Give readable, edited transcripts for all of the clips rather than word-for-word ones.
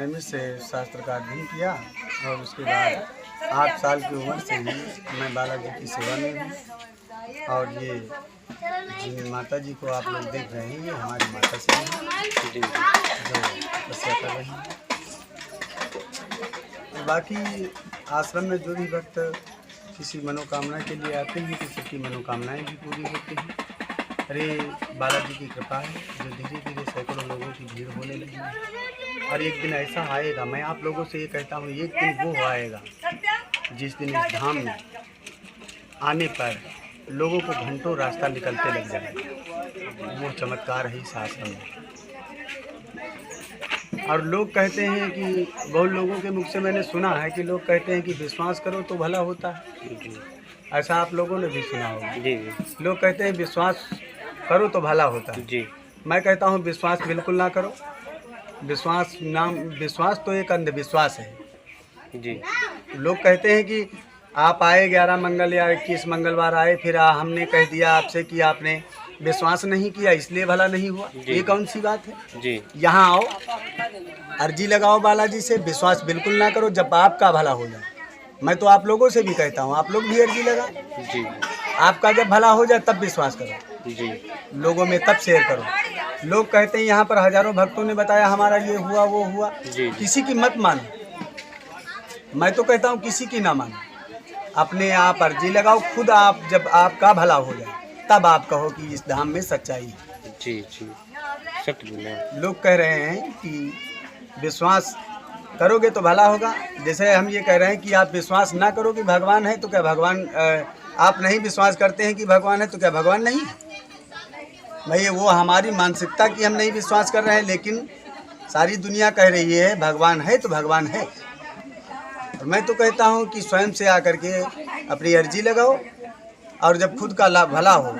में से शास्त्र का अध्ययन किया और उसके बाद 8 साल की उम्र से ही मैं बालाजी की सेवा में हूँ। और ये जिन माता जी को आप लोग देख रहे हैं ये हमारी माता से हैं जो तपस्या कर रही हैं। बाकी आश्रम में जो भी भक्त किसी मनोकामना के लिए आते हैं तो सबकी मनोकामनाएं भी पूरी होती हैं। अरे बालाजी की कृपा है जो धीरे धीरे सैकड़ों लोगों की भीड़ होने लगी है। और एक दिन ऐसा आएगा, मैं आप लोगों से ये कहता हूँ, एक दिन वो आएगा जिस दिन इस धाम में आने पर लोगों को घंटों रास्ता निकलते लग जाएगा। वो चमत्कार है इस आश्रम में। और लोग कहते हैं कि बहुत लोगों के मुख से मैंने सुना है कि लोग कहते हैं कि विश्वास करो तो भला होता है। ऐसा आप लोगों ने भी सुना होगा। जी। लोग कहते हैं विश्वास करो तो भला होता है। जी। मैं कहता हूँ विश्वास बिल्कुल ना करो। विश्वास तो एक अंधविश्वास है। जी। लोग कहते हैं कि आप आए 11 मंगल या 21 मंगलवार आए, फिर हमने कह दिया आपसे कि आपने विश्वास नहीं किया इसलिए भला नहीं हुआ। ये कौन सी बात है? जी। यहाँ आओ, अर्जी लगाओ बालाजी से, विश्वास बिल्कुल ना करो जब आपका भला हो जाए। मैं तो आप लोगों से भी कहता हूँ, आप लोग भी अर्जी लगाओ। जी। आपका जब भला हो जाए तब विश्वास करो। जी। लोगों में तब शेयर करो। लोग कहते हैं यहाँ पर हजारों भक्तों ने बताया हमारा ये हुआ वो हुआ। जी। किसी की मत मानो। मैं तो कहता हूँ किसी की ना मानो। अपने आप अर्जी लगाओ खुद। आप जब आपका भला हो जाए तब आप कहो कि इस धाम में सच्चाई है। जी जी, सत्य बोले। लोग कह रहे हैं कि विश्वास करोगे तो भला होगा। जैसे हम ये कह रहे हैं कि आप विश्वास ना करो कि भगवान है तो क्या भगवान, आप नहीं विश्वास करते हैं कि भगवान है तो क्या भगवान नहीं है? भाई वो हमारी मानसिकता की हम नहीं विश्वास कर रहे हैं, लेकिन सारी दुनिया कह रही है भगवान है तो भगवान है। और मैं तो कहता हूँ कि स्वयं से आकर के अपनी अर्जी लगाओ और जब खुद का भला हो,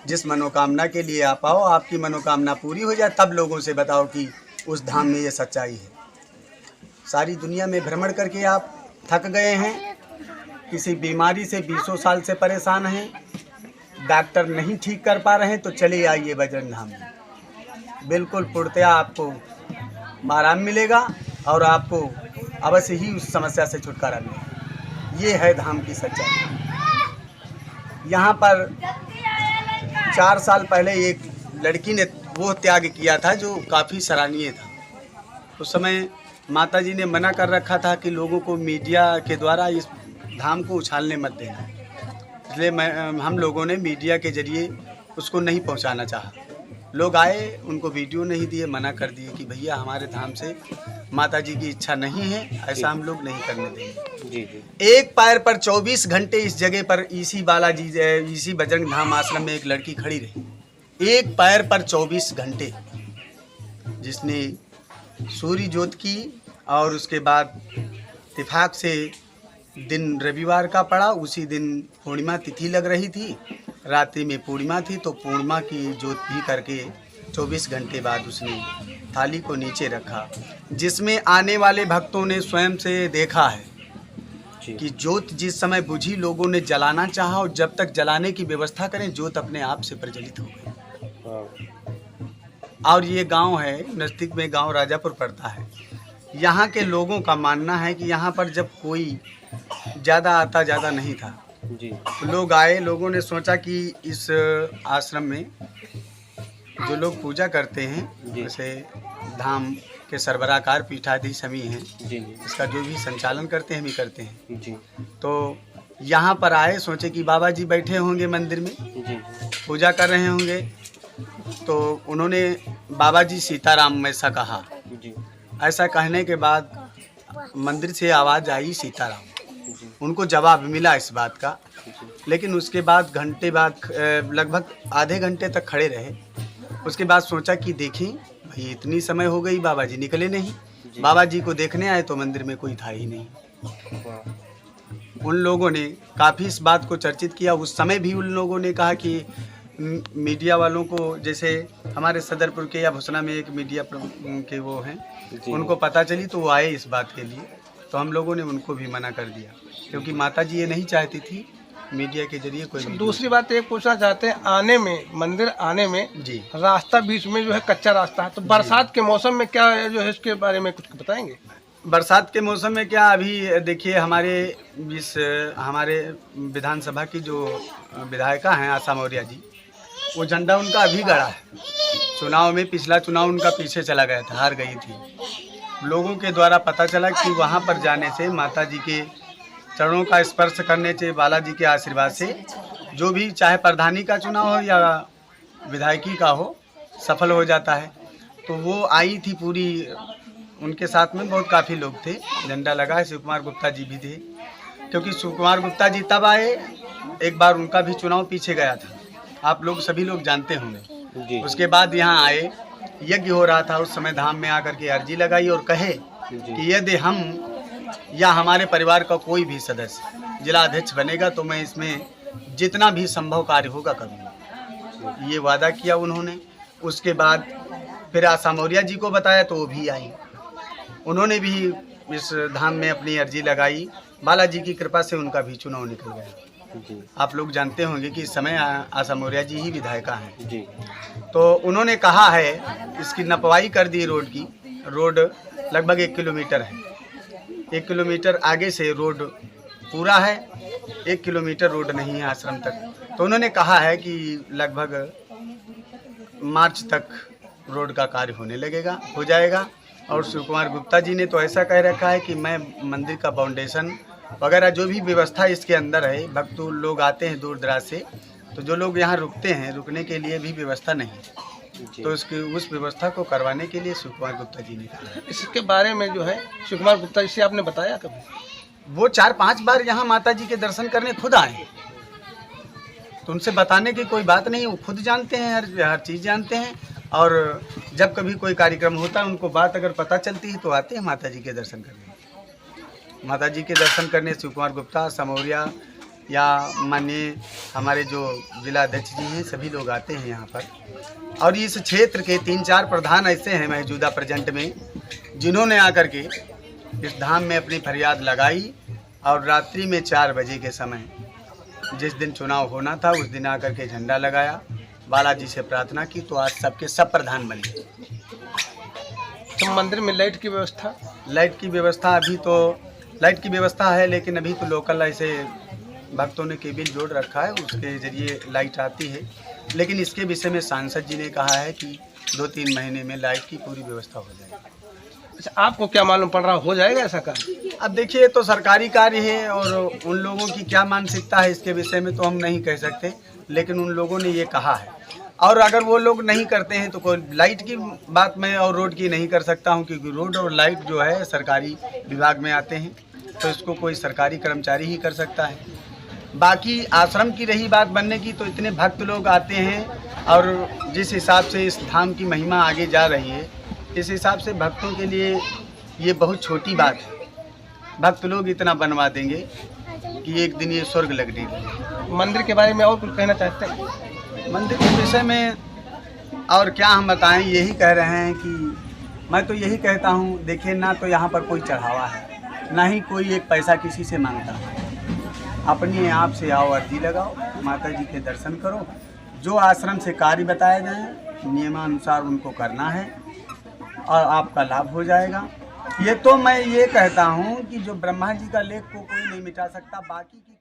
जिस मनोकामना के लिए आप आओ, आपकी मनोकामना पूरी हो जाए तब लोगों से बताओ कि उस धाम में ये सच्चाई है। सारी दुनिया में भ्रमण करके आप थक गए हैं, किसी बीमारी से 20 साल से परेशान हैं, डॉक्टर नहीं ठीक कर पा रहे हैं, तो चले आइए बजरंग धाम में। बिल्कुल पूर्णतया आपको आराम मिलेगा और आपको अवश्य ही उस समस्या से छुटकारा मिलेगा। ये है धाम की सच्चाई। यहाँ पर 4 साल पहले एक लड़की ने वो त्याग किया था जो काफ़ी सराहनीय था। उस समय माता जी ने मना कर रखा था कि लोगों को मीडिया के द्वारा इस धाम को उछालने मत देना। इसलिए हम लोगों ने मीडिया के जरिए उसको नहीं पहुंचाना चाहा। लोग आए, उनको वीडियो नहीं दिए, मना कर दिए कि भैया हमारे धाम से माता जी की इच्छा नहीं है, ऐसा हम लोग नहीं करने देंगे। जी जी। एक पैर पर 24 घंटे इस जगह पर इसी बालाजी इसी बजरंग धाम आश्रम में एक लड़की खड़ी रही। एक पैर पर 24 घंटे, जिसने सूर्य ज्योत की और उसके बाद इत्तेफाक से दिन रविवार का पड़ा, उसी दिन पूर्णिमा तिथि लग रही थी, रात्रि में पूर्णिमा थी, तो पूर्णिमा की ज्योत भी करके 24 घंटे बाद उसने थाली को नीचे रखा, जिसमें आने वाले भक्तों ने स्वयं से देखा है कि ज्योत जिस समय बुझी लोगों ने जलाना चाहा और जब तक जलाने की व्यवस्था करें ज्योत अपने आप से प्रज्वलित हो गई। और ये गांव है, नज़दीक में गांव राजापुर पड़ता है। यहाँ के लोगों का मानना है कि यहाँ पर जब कोई ज़्यादा आता ज़्यादा नहीं था जी, तो लोग आए, लोगों ने सोचा कि इस आश्रम में जो लोग पूजा करते हैं, जैसे धाम के सरबराहकार पीठाधीश हम ही हैं जी, इसका जो भी संचालन करते हैं हम ही करते हैं जी। तो यहाँ पर आए, सोचे कि बाबा जी बैठे होंगे मंदिर में जी, पूजा कर रहे होंगे, तो उन्होंने बाबा जी सीताराम ऐसा कहा जी। ऐसा कहने के बाद मंदिर से आवाज़ आई सीताराम। उनको जवाब मिला इस बात का, लेकिन उसके बाद घंटे बाद लगभग आधे घंटे तक खड़े रहे। उसके बाद सोचा कि देखें भाई इतनी समय हो गई, बाबा जी निकले नहीं। बाबा जी को देखने आए तो मंदिर में कोई था ही नहीं। उन लोगों ने काफ़ी इस बात को चर्चित किया। उस समय भी उन लोगों ने कहा कि मीडिया वालों को, जैसे हमारे सदरपुर के या भुसना में एक मीडिया के वो हैं, उनको पता चली तो वो आए इस बात के लिए, तो हम लोगों ने उनको भी मना कर दिया, क्योंकि माता जी ये नहीं चाहती थी मीडिया के जरिए कोई वीडियो। दूसरी बात एक पूछना चाहते हैं, आने में मंदिर आने में जी रास्ता बीच में जो है कच्चा रास्ता है, तो बरसात के मौसम में क्या जो है इसके बारे में कुछ बताएंगे? बरसात के मौसम में क्या, अभी देखिए हमारे विधानसभा की जो विधायिका हैं आशा मौर्य जी, वो झंडा उनका अभी गड़ा है। चुनाव में पिछला चुनाव उनका पीछे चला गया था, हार गई थी। लोगों के द्वारा पता चला कि वहाँ पर जाने से, माता जी के चरणों का स्पर्श करने से, बालाजी के आशीर्वाद से जो भी चाहे प्रधानी का चुनाव हो या विधायकी का हो, सफल हो जाता है। तो वो आई थी पूरी, उनके साथ में बहुत काफ़ी लोग थे, झंडा लगा है। शिव कुमार गुप्ता जी भी थे, क्योंकि शिव कुमार गुप्ता जी तब आए, एक बार उनका भी चुनाव पीछे गया था, आप लोग सभी लोग जानते होंगे। उसके बाद यहाँ आए, यज्ञ हो रहा था, उस समय धाम में आकर के अर्जी लगाई और कहे कि यदि हम या हमारे परिवार का कोई भी सदस्य जिला अध्यक्ष बनेगा तो मैं इसमें जितना भी संभव कार्य होगा करूँगा, ये वादा किया उन्होंने। उसके बाद फिर आशा मौर्य जी को बताया तो वो भी आई, उन्होंने भी इस धाम में अपनी अर्जी लगाई। बालाजी की कृपा से उनका भी चुनाव निकल गया। आप लोग जानते होंगे कि इस समय आशा मौर्य जी ही विधायिका हैं जी। तो उन्होंने कहा है, इसकी नपवाई कर दी रोड की। रोड लगभग 1 किलोमीटर है, 1 किलोमीटर आगे से रोड पूरा है, 1 किलोमीटर रोड नहीं है आश्रम तक। तो उन्होंने कहा है कि लगभग मार्च तक रोड का कार्य होने लगेगा, हो जाएगा। और शिव कुमार गुप्ता जी ने तो ऐसा कह रखा है कि मैं मंदिर का फाउंडेशन वगैरह जो भी व्यवस्था इसके अंदर है, भक्त लोग आते हैं दूर दराज से, तो जो लोग यहाँ रुकते हैं, रुकने के लिए भी व्यवस्था नहीं है, तो उस व्यवस्था को करवाने के लिए शिव कुमार गुप्ता जी ने कहा। इसके बारे में जो है शिव कुमार गुप्ता जी से आपने बताया कभी? वो 4-5 बार यहाँ माता जी के दर्शन करने खुद आए, तो उनसे बताने की कोई बात नहीं, वो खुद जानते हैं, हर चीज़ जानते हैं। और जब कभी कोई कार्यक्रम होता है, उनको बात अगर पता चलती है तो आते हैं माता जी के दर्शन करने। माता जी के दर्शन करने शिव कुमार गुप्ता, आशा मौर्य या माननीय हमारे जो जिला अध्यक्ष जी हैं, सभी लोग आते हैं यहाँ पर। और इस क्षेत्र के 3-4 प्रधान ऐसे हैं मौजूदा प्रेजेंट में, जिन्होंने आकर के इस धाम में अपनी फरियाद लगाई और रात्रि में 4 बजे के समय, जिस दिन चुनाव होना था, उस दिन आकर के झंडा लगाया, बालाजी से प्रार्थना की, तो आज सबके सब प्रधान बन गए। तो मंदिर में लाइट की व्यवस्था? लाइट की व्यवस्था अभी तो लाइट की व्यवस्था है, लेकिन अभी तो लोकल ऐसे भक्तों ने केबिल जोड़ रखा है, उसके जरिए लाइट आती है। लेकिन इसके विषय में सांसद जी ने कहा है कि 2-3 महीने में लाइट की पूरी व्यवस्था हो जाएगी। अच्छा, आपको क्या मालूम पड़ रहा, हो जाएगा ऐसा कार्य? अब देखिए, तो सरकारी कार्य है और उन लोगों की क्या मानसिकता है इसके विषय में तो हम नहीं कह सकते, लेकिन उन लोगों ने ये कहा है। और अगर वो लोग नहीं करते हैं तो कोई लाइट की बात मैं और रोड की नहीं कर सकता हूं, क्योंकि रोड और लाइट जो है सरकारी विभाग में आते हैं, तो इसको कोई सरकारी कर्मचारी ही कर सकता है। बाकी आश्रम की रही बात बनने की, तो इतने भक्त लोग आते हैं और जिस हिसाब से इस धाम की महिमा आगे जा रही है, इस हिसाब से भक्तों के लिए ये बहुत छोटी बात है। भक्त लोग इतना बनवा देंगे कि एक दिन ये स्वर्ग लगने लगे। मंदिर के बारे में और कुछ कहना चाहते हैं? मंदिर के विषय में और क्या हम बताएं, यही कह रहे हैं कि मैं तो यही कहता हूं, देखिए ना तो यहाँ पर कोई चढ़ावा है, ना ही कोई एक पैसा किसी से मांगता है। अपने आप से आओ, अर्जी लगाओ, माता जी के दर्शन करो, जो आश्रम से कार्य बताए जाएं नियमानुसार उनको करना है और आपका लाभ हो जाएगा। ये तो मैं ये कहता हूँ कि जो ब्रह्मा जी का लेख को कोई नहीं मिटा सकता, बाकी की